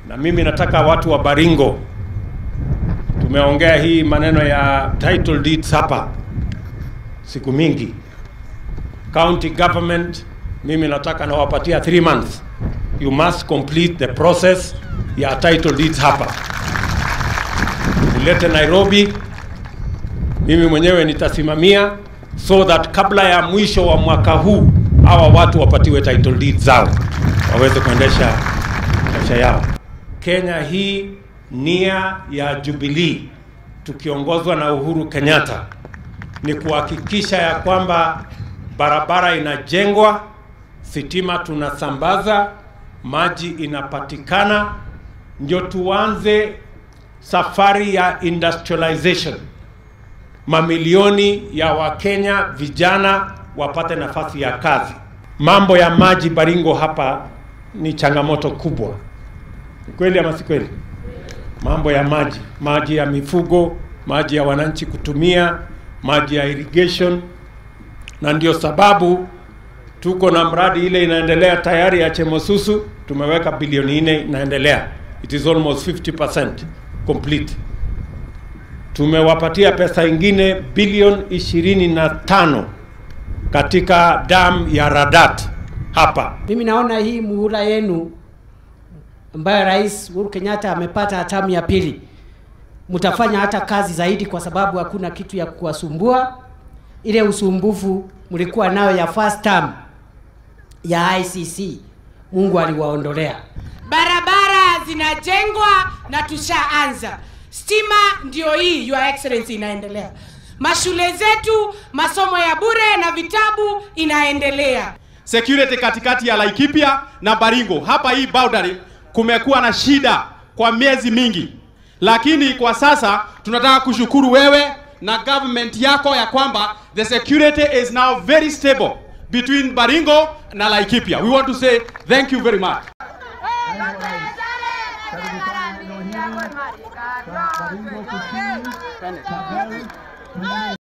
Na mimi nataka watu wa Baringo, tumeongea hii maneno ya title deeds hapa siku mingi. County government, mimi nataka nawapatia 3 months. You must complete the process ya title deeds hapa. Ulete Nairobi, mimi mwenyewe nitasimamia, so that kabla ya mwisho wa mwaka huu hawa watu wapatiwe title deeds zao waweze kuendesha maisha yao. Kenya hii, nia ya Jubilee tukiongozwa na Uhuru Kenyatta ni kuhakikisha ya kwamba barabara inajengwa, sitima tunasambaza, maji inapatikana, ndio tuanze safari ya industrialization. Mamilioni ya Wakenya vijana wapate nafasi ya kazi. Mambo ya maji Baringo hapa ni changamoto kubwa. Kweli ama si kweli? Mambo ya maji, maji ya mifugo, maji ya wananchi kutumia, maji ya irrigation. Na ndio sababu tuko na mradi ile inaendelea tayari ya Chemosusu, tumeweka bilioni 4 inaendelea. It is almost 50% complete. Tumewapatia pesa ingine bilioni 25 katika dam ya Radat hapa. Mimi naona hii muhula yenu ambayo Rais Uhuru Kenyatta amepata hatamu ya pili, mtafanya hata kazi zaidi, kwa sababu hakuna kitu ya kuwasumbua. Ile usumbufu mlikuwa nayo ya first term ya ICC, Mungu aliwaondolea. Barabara zinajengwa na tushaanza. Stima ndio hii, Your Excellency, inaendelea. Mashule zetu, masomo ya bure na vitabu inaendelea. Security katikati ya Laikipia na Baringo, hapa hii boundary kumekuwa na shida kwa miezi mingi. Lakini kwa sasa tunataka kushukuru wewe na government yako ya kwamba the security is now very stable between Baringo na Laikipia. We want to say thank you very much.